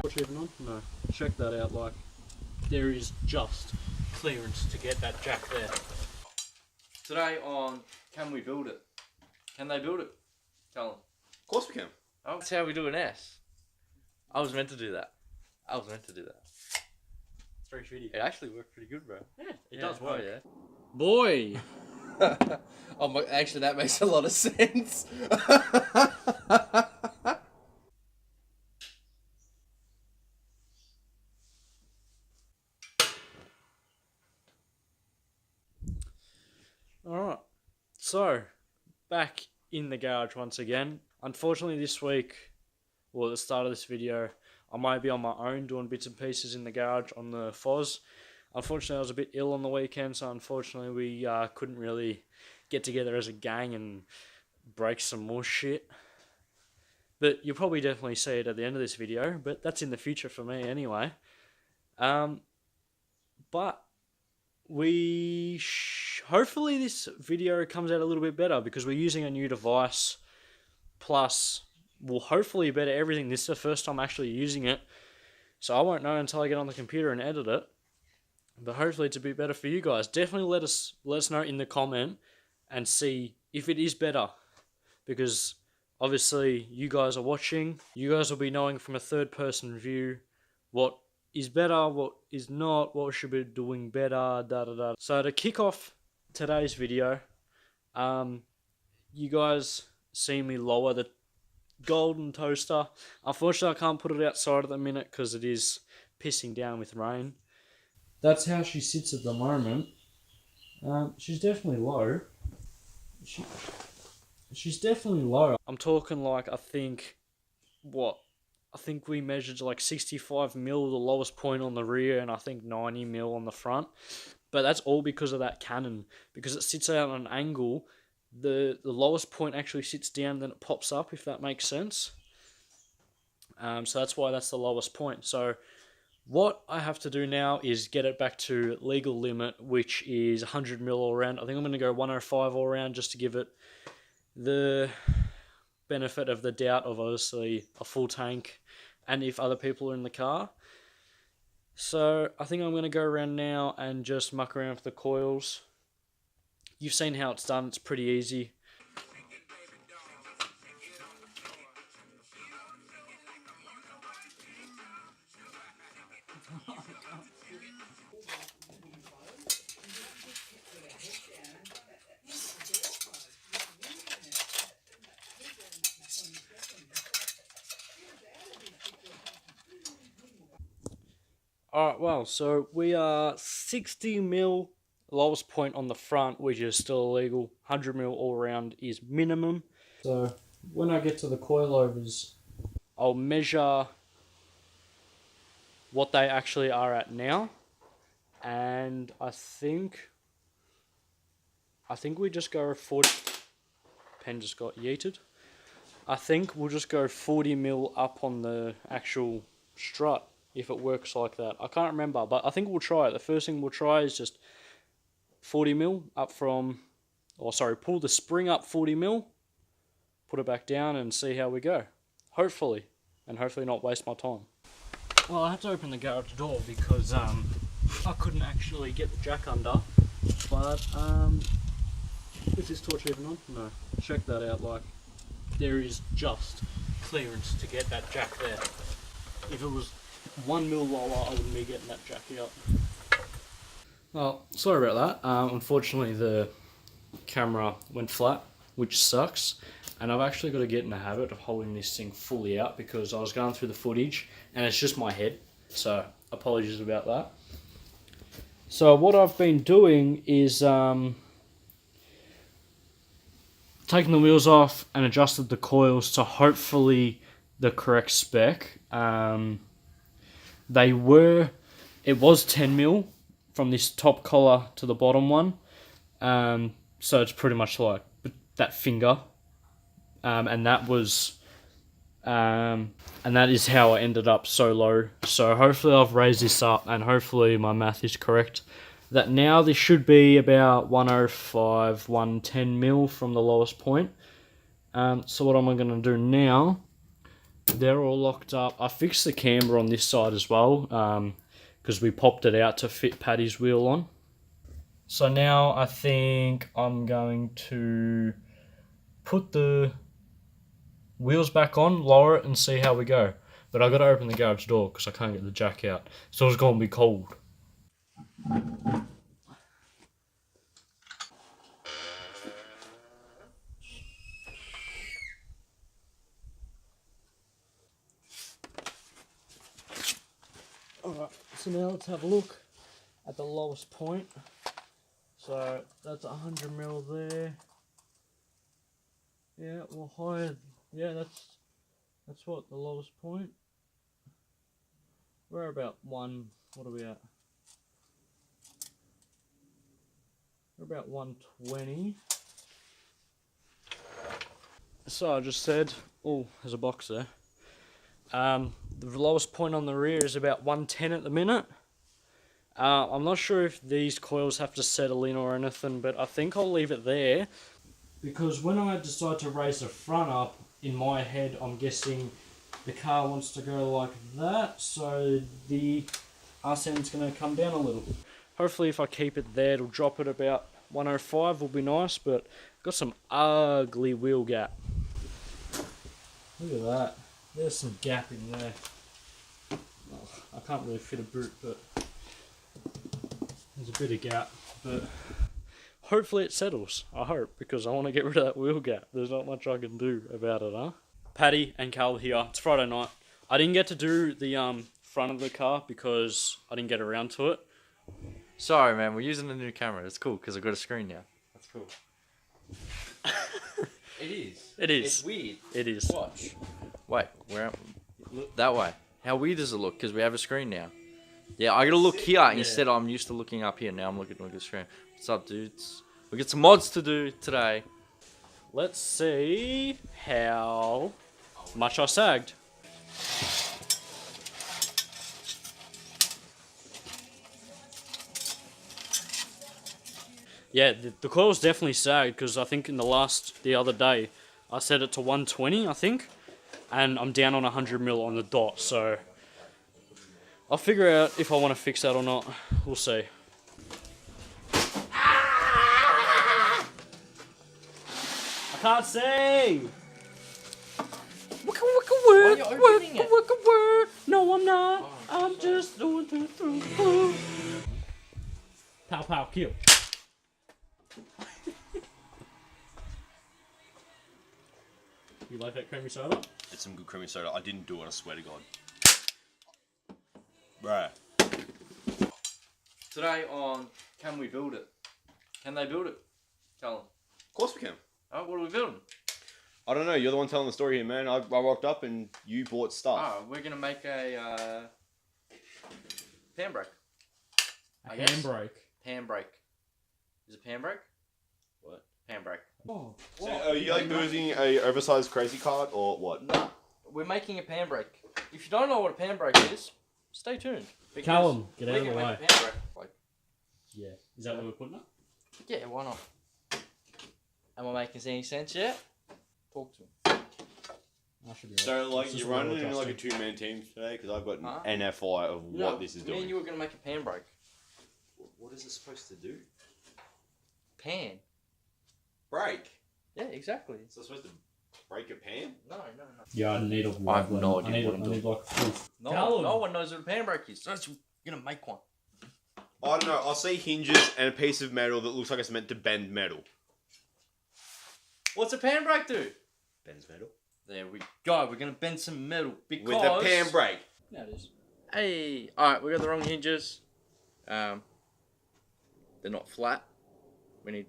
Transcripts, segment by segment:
Even on? No. Check that out, like, there is just clearance to get that jack there. Today on Can We Build It? Can they build it? Tell them. Of course we can. Oh, that's how we do an S. I was meant to do that. It's very shitty. It actually worked pretty good, bro. Yeah, it does work. Oh, yeah. Boy! Actually, that makes a lot of sense. Alright, so back in the garage once again. Unfortunately this week, or at the start of this video, I might be on my own doing bits and pieces in the garage on the Foz. Unfortunately I was a bit ill on the weekend, so unfortunately we couldn't really get together as a gang and break some more shit. But you'll probably definitely see it at the end of this video, but that's in the future for me anyway. But hopefully this video comes out a little bit better because we're using a new device, plus we'll hopefully better everything. This is the first time actually using it, so I won't know until I get on the computer and edit it, but hopefully it's a bit better for you guys. Definitely let us know in the comment and see if it is better, because obviously you guys are watching, you guys will be knowing from a third person view what is better, what is not, what should be doing better, da. So to kick off today's video, you guys see me lower the golden toaster. Unfortunately I can't put it outside at the minute because it is pissing down with rain. That's how she sits at the moment. She's definitely low. She's definitely low. I'm talking like, I think we measured like 65 mil, the lowest point on the rear, and I think 90 mil on the front. But that's all because of that cannon. Because it sits out on an angle, the lowest point actually sits down, then it pops up, if that makes sense. So that's why that's the lowest point. So what I have to do now is get it back to legal limit, which is 100 mil all around. I think I'm going to go 105 all around just to give it the benefit of the doubt of obviously a full tank and if other people are in the car. So I think I'm going to go around now and just muck around with the coils. You've seen how it's done, it's pretty easy. Alright, well, so we are 60 mil lowest point on the front, which is still illegal. 100 mil all around is minimum. So when I get to the coilovers, I'll measure what they actually are at now. And I think we just go 40... Pen just got yeeted. I think we'll just go 40 mil up on the actual strut, if it works like that. I can't remember, but I think we'll try it. The first thing we'll try is just 40 mil up from, pull the spring up 40 mil, put it back down and see how we go. Hopefully, and hopefully not waste my time. Well, I had to open the garage door because I couldn't actually get the jack under, but is this torch even on? No. Check that out, like, there is just clearance to get that jack there. If it was 1 mil lower, I wouldn't be getting that jack out. Well, sorry about that. Unfortunately, the camera went flat, which sucks. And I've actually got to get in the habit of holding this thing fully out because I was going through the footage and it's just my head. So, apologies about that. So, what I've been doing is taking the wheels off and adjusted the coils to hopefully the correct spec. It was 10 mil from this top collar to the bottom one, so it's pretty much like that finger, and that is how I ended up so low. So hopefully I've raised this up, and hopefully my math is correct, that now this should be about 105, 110 mil from the lowest point. So what am I going to do now they're all locked up. I fixed the camber on this side as well, because we popped it out to fit Paddy's wheel on. So now I think I'm going to put the wheels back on, lower it, and see how we go. But I got to open the garage door because I can't get the jack out. So it's going to be cold. Alright, so now let's have a look at the lowest point. So that's 100 mil there. Yeah, well higher. Yeah, that's what the lowest point. We're about one. What are we at? We're about 120. So I just said, oh, there's a box there. The lowest point on the rear is about 110 at the minute. I'm not sure if these coils have to settle in or anything, but I think I'll leave it there. Because when I decide to raise the front up, in my head I'm guessing the car wants to go like that, so the arse end's going to come down a little. Hopefully if I keep it there, it'll drop at about 105, will be nice, but I've got some ugly wheel gap. Look at that. There's some gap in there. Oh, I can't really fit a boot, but there's a bit of gap. But hopefully it settles. I hope, because I want to get rid of that wheel gap. There's not much I can do about it, huh? Paddy and Cal here. It's Friday night. I didn't get to do the front of the car because I didn't get around to it. Sorry, man. We're using a new camera. It's cool because I've got a screen now. That's cool. It is. It is. It's weird. It is. Watch. Wait, where? Look that way. How weird does it look? Because we have a screen now. Yeah, I gotta look here instead. I'm used to looking up here. Now I'm looking at the screen. What's up, dudes? We got some mods to do today. Let's see how much I sagged. Yeah, the coil's definitely sagged because I think the other day, I set it to 120, I think, and I'm down on 100 mil on the dot, so I'll figure out if I want to fix that or not. We'll see. I can't see! Why are you opening it? No, I'm not. I'm just doing through. Pow pow kill. You like that creamy soda? It's some good creamy soda. I didn't do it, I swear to God. Bruh. Today on Can We Build It? Can they build it? Tell them. Of course we can. Oh, what are we building? I don't know, you're the one telling the story here, man. I rocked up and you bought stuff. Oh, we're gonna make a handbrake. A handbrake. Handbrake. Is it handbrake? What? Handbrake. Oh, So are you like using a oversized crazy cart or what? No, we're making a handbrake. If you don't know what a handbrake is, stay tuned. because Callum, get out we of the can make way. a handbrake. Like, Yeah. Is that what we're putting up? yeah, why not? Am I making any sense yet? Talk to me. I should be So right. like It's just you're running wheel in like a adjusting. two-man team today because I've got Huh? an NFI of what this is Me and doing. you were gonna make a handbrake. What is it supposed to do? Pan. Break. Yeah, exactly. So it's supposed to break a pan? No. Yeah, I need a I have no idea what I'm doing. like proof. No one knows what a handbrake is. So you're gonna make one. I don't know. I'll see hinges and a piece of metal that looks like it's meant to bend metal. What's a handbrake do? Bends metal? There we go. We're gonna bend some metal because With a pan brake. Yeah, it is. Hey, all right, we got the wrong hinges. They're not flat. We need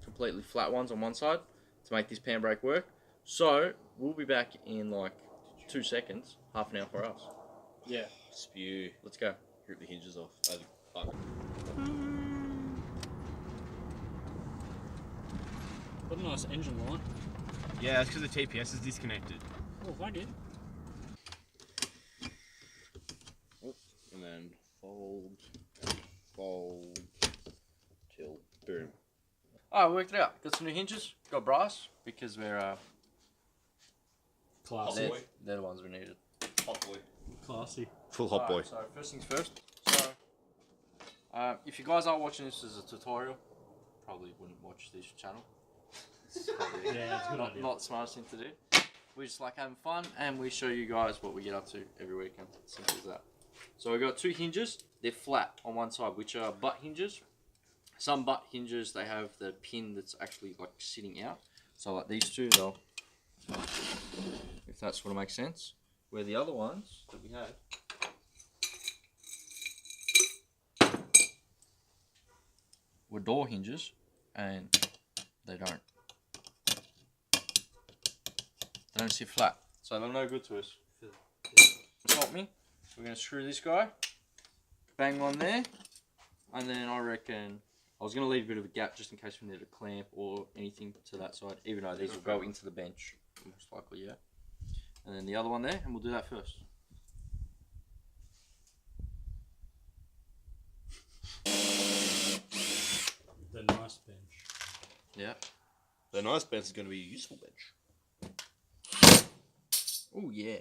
completely flat ones on one side to make this handbrake work. So we'll be back in like 2 seconds, half an hour for us. Yeah. Spew. Let's go. Rip the hinges off. Fuck. What a nice engine light. Yeah, that's because the TPS is disconnected. Oh, I did. And then fold, till boom. Alright, worked it out. Got some new hinges. Got brass because we're Classy. They're the ones we needed. Hot boy. Classy. Full hot boy. Alright, so first things first. So, if you guys are watching this as a tutorial, probably wouldn't watch this channel. It's probably Yeah, it's a good idea. not the smartest thing to do. We just like having fun, and we show you guys what we get up to every weekend. Simple as that. So we got 2 hinges. They're flat on one side, which are butt hinges. Some butt hinges, they have the pin that's actually like sitting out. So like these two, they'll, if that sort of makes sense. Where the other ones that we had were door hinges, and they don't sit flat, so they're no good to us. Help me. We're gonna screw this guy, bang one there, and then I reckon I was gonna leave a bit of a gap just in case we need a clamp or anything to that side. Even though these will go into the bench, most likely, yeah. And then the other one there, and we'll do that first. The nice bench. Yeah. The nice bench is going to be a useful bench. Oh yeah.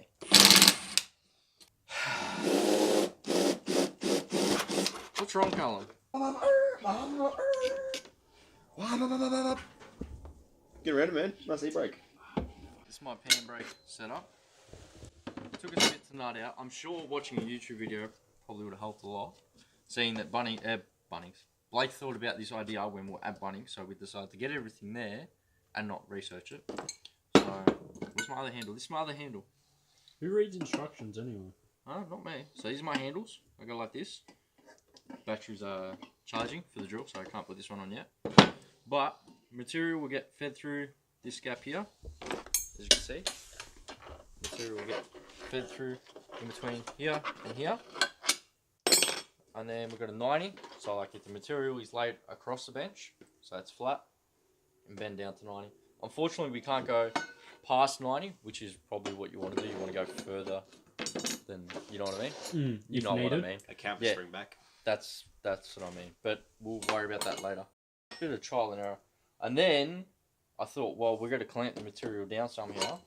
What's wrong, Callum? Get ready, man. Nice e-brake. This is my pan brake setup. It took us a bit to nut out. I'm sure watching a YouTube video probably would have helped a lot. Seeing that Blake thought about this idea when we were at Bunnings, so we decided to get everything there and not research it. So, where's my other handle? This is my other handle. Who reads instructions anyway? Oh, not me. So these are my handles. I go like this. Batteries are charging for the drill, so I can't put this one on yet. But material will get fed through this gap here, as you can see. Material will get fed through in between here and here. And then we've got a 90, so like if the material is laid across the bench, so it's flat, and bend down to 90. Unfortunately, we can't go past 90, which is probably what you want to do. You want to go further than, you know what I mean? You know what I mean. A camper spring back. That's what I mean. But we'll worry about that later. Bit of trial and error. And then I thought, well, we're going to clamp the material down somehow.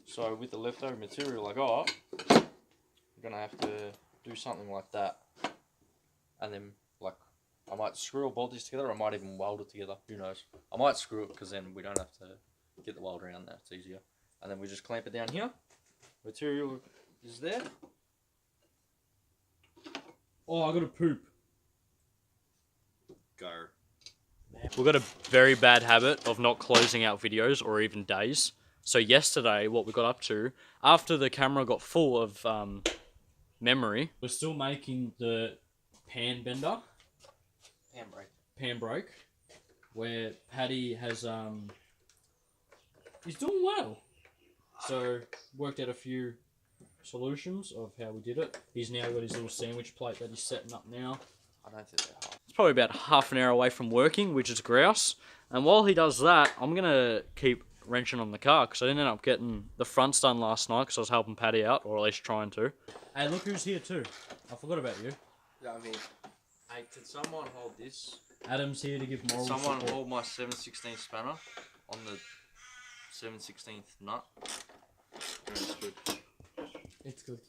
So with the leftover material I got, I'm going to have to do something like that. And then, like, I might screw or bolt this together, or I might even weld it together. Who knows? I might screw it, because then we don't have to get the weld around there. It's easier. And then we just clamp it down here. Material is there. Oh, I got to poop. Go. We've got a very bad habit of not closing out videos or even days. So yesterday, what we got up to, after the camera got full of memory, we're still making the pan bender, pan brake, where Paddy has he's doing well. So worked out a few solutions of how we did it. He's now got his little sandwich plate that he's setting up now. I don't think they're hard. It's probably about half an hour away from working, which is grouse. And while he does that, I'm gonna keep wrenching on the car because I didn't end up getting the fronts done last night because I was helping Paddy out, or at least trying to. Hey, look who's here too. I forgot about you. Yeah, I mean, hey, can someone hold this? Adam's here to give moral Someone support. hold my 7/16 spanner on the 7/16 nut. Yeah, it's good. It's good.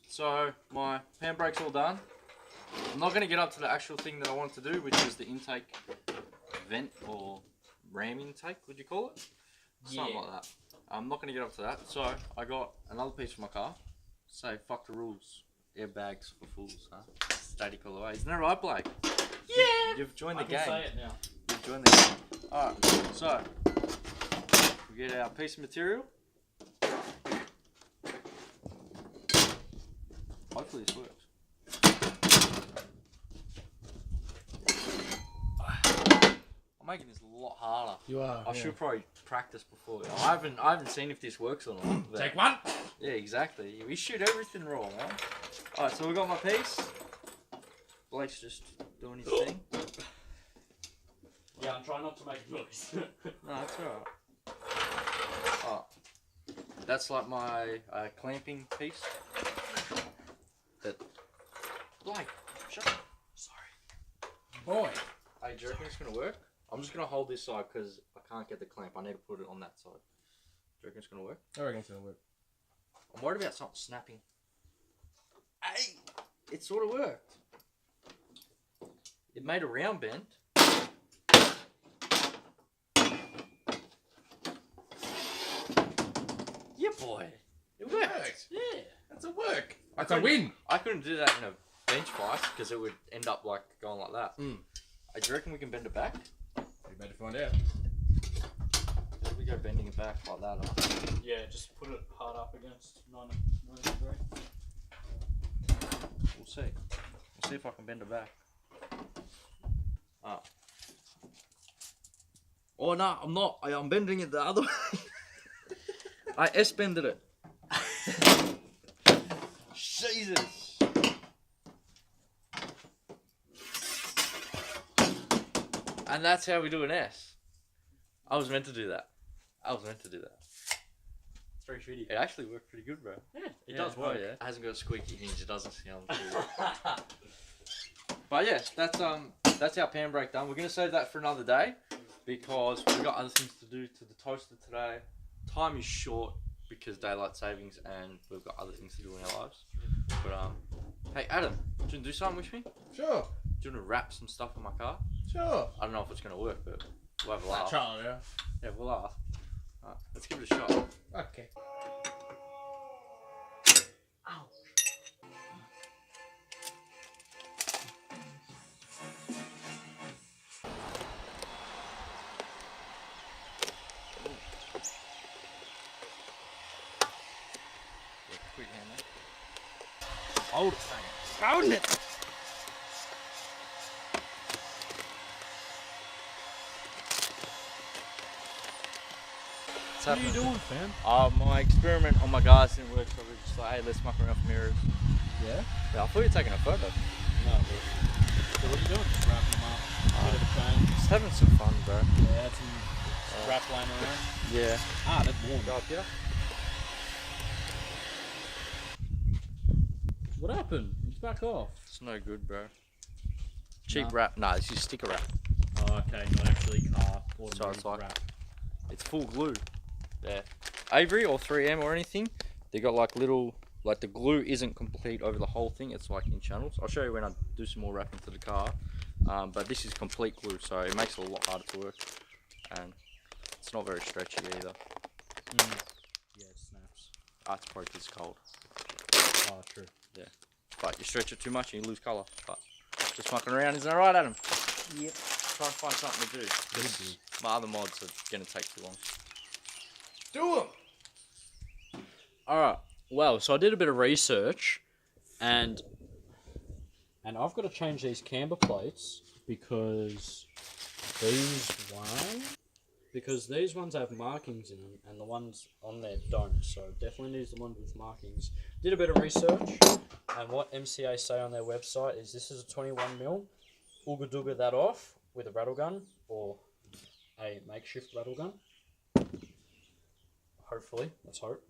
So my pan brake's all done. I'm not going to get up to the actual thing that I wanted to do, which is the intake vent or ram intake, would you call it? Something like that. I'm not going to get up to that. So I got another piece for my car. Say, fuck the rules. Airbags for fools, huh? Static all the way. Isn't that right, Blake? Yeah! You've joined the game. I can say it now. You've joined the game. Alright, so we get our piece of material. Hopefully this works. I'm making this a lot harder. You are. I should probably practice before. I haven't seen if this works or not. But Take one. yeah, exactly. We shoot everything raw, man. Alright, so we got my piece. Blake's just doing his thing. Yeah, I'm trying not to make noise. No, that's alright. Oh, that's like my clamping piece. That. Blake, shut up. Sorry. Boy. Hey, do you reckon it's gonna work? I'm just gonna hold this side because I can't get the clamp. I need to put it on that side. you reckon it's gonna work? I reckon it's gonna work. I'm worried about something snapping. Hey, it sort of worked. It made a round bend. Yeah, boy. It worked. Yeah. That's a work. That's a win. I couldn't do that in a bench vise because it would end up like going like that. Mm. Do you reckon we can bend it back? You better find out. If we go bending it back like that, huh? Yeah, just put it hard up against 90 degree. We'll see. We'll see if I can bend it back. Ah. Oh no, I'm not. I'm bending it the other way. I S-bended it. Jesus. And that's how we do an S. I was meant to do that. It's very shitty. It actually worked pretty good, bro. Yeah, it does work. Oh, yeah. It hasn't got a squeaky hinge. It doesn't sound good. But yeah, that's our pan break done. We're gonna save that for another day because we've got other things to do to the toaster today. Time is short because daylight savings, and we've got other things to do in our lives. But hey Adam, do you want to do something with me? Sure. Do you want to wrap some stuff on my car? Sure. I don't know if it's gonna work, but we'll have a laugh. Try it out. Yeah, we'll laugh. Alright, let's give it a shot. Okay. Yeah, quick hand there. Hold it. Holding it! What are you doing, fam? My experiment on my guys didn't work, so we were just like, hey, let's muck around with mirrors. Yeah? Yeah, I thought you were taking a photo. No, but so what are you doing? Just wrapping them up. Bit of a change. Just having some fun, bro. Yeah, had some wrap laying around. Yeah. Ah, that's warm. Go up here. What happened? It's back off. It's no good, bro. Cheap Nah. wrap. Nah, this is sticker wrap. Oh, okay, not actually car. So it's like- wrap. It's full glue. There. Avery or 3M or anything, they got like little, like the glue isn't complete over the whole thing. It's like in channels. I'll show you when I do some more wrapping to the car. But this is complete glue, so it makes it a lot harder to work. And it's not very stretchy either. Yeah, it snaps. It's probably 'cause it's cold. Oh, true. But you stretch it too much and you lose colour. But just mucking around, isn't that right, Adam? Yep. Try and find something to do. 'Cause my other mods are going to take too long. Do them. Alright, well, so I did a bit of research, and I've got to change these camber plates because these ones have markings in them, and the ones on there don't, so definitely needs the ones with markings. Did a bit of research, and what MCA say on their website is this is a 21mm, ooga dooga that off with a rattle gun, or a makeshift rattle gun. Hopefully, let's hope.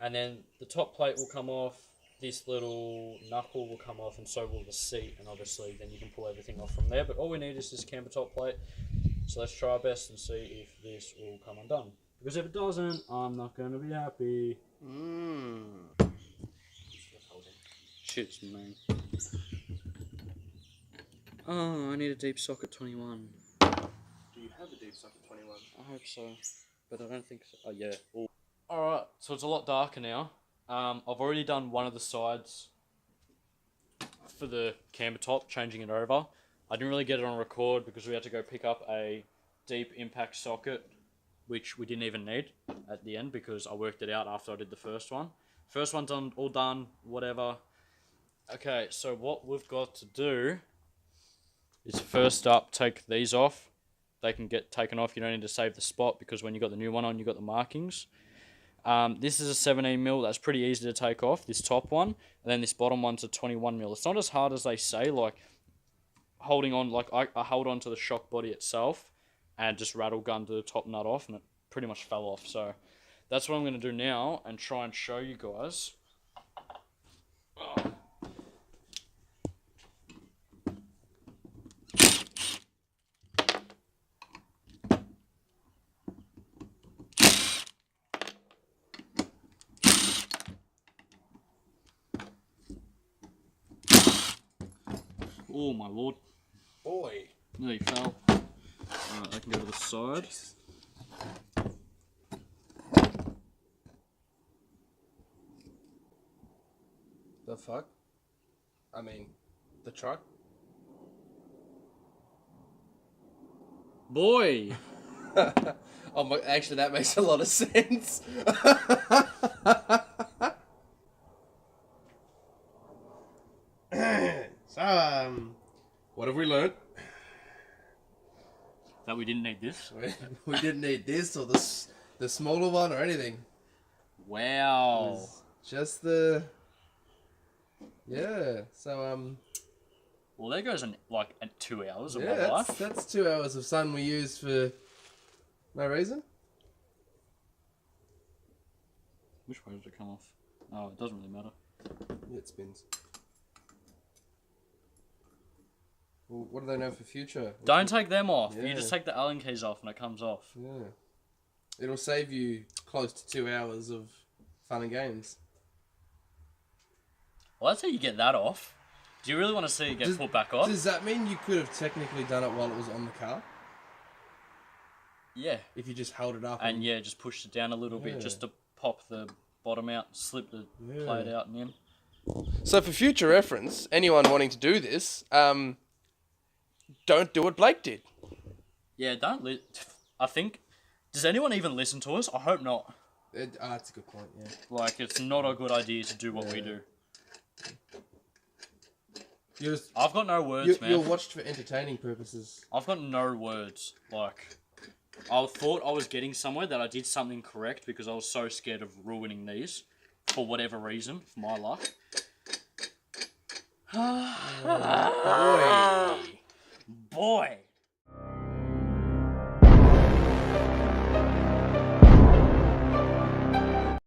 And then the top plate will come off, this little knuckle will come off, and so will the seat, and obviously then you can pull everything off from there. But all we need is this camber top plate, so let's try our best and see if this will come undone. Because if it doesn't, I'm not going to be happy. Shit's me. Oh, I need a deep socket 21. Do you have a deep socket 21? I hope so, but I don't think so. Oh, yeah. Alright, so it's a lot darker now. I've already done one of the sides for the camber top, changing it over. I didn't really get it on record because we had to go pick up a deep impact socket, which we didn't even need at the end because I worked it out after I did the first one. First one's done, all done, whatever. Okay, so what we've got to do is first up, take these off. They can get taken off. You don't need to save the spot because when you got the new one on, you got the markings. This is a 17mm. That's pretty easy to take off, this top one. And then this bottom one's a 21mm. It's not as hard as they say, like holding on, like I held on to the shock body itself and just rattle gunned the top nut off and it pretty much fell off. So that's what I'm going to do now and try and show you guys. Oh my lord. Boy. Nearly fell. Alright, I can go to the side. The fuck? I mean, the truck? Boy! Oh my, actually that makes a lot of sense. So, What have we learned? That we didn't need this. We didn't need this or the smaller one or anything. Wow. Just the... Yeah, so, Well, there goes like 2 hours of yeah, my life. that's 2 hours of sun we used for no reason. Which way did it come off? Oh, it doesn't really matter. Yeah, it spins. Well, what do they know for future? Don't take them off. Yeah. You just take the Allen keys off and it comes off. Yeah. It'll save you close to 2 hours of fun and games. Well, that's how you get that off. Do you really want to see it get put back on? Does that mean you could have technically done it while it was on the car? Yeah. If you just held it up And yeah, just pushed it down a little bit Yeah. just to pop the bottom out, slip the Yeah. plate out and in. So for future reference, anyone wanting to do this, don't do what Blake did. Yeah, I think... Does anyone even listen to us? I hope not. That's a good point, yeah. Like, it's not a good idea to do what we Yeah. do. I've I've got no words, man. You're watched for entertaining purposes. I've got no words. Like, I thought I was getting somewhere, that I did something correct because I was so scared of ruining these for whatever reason, for my luck.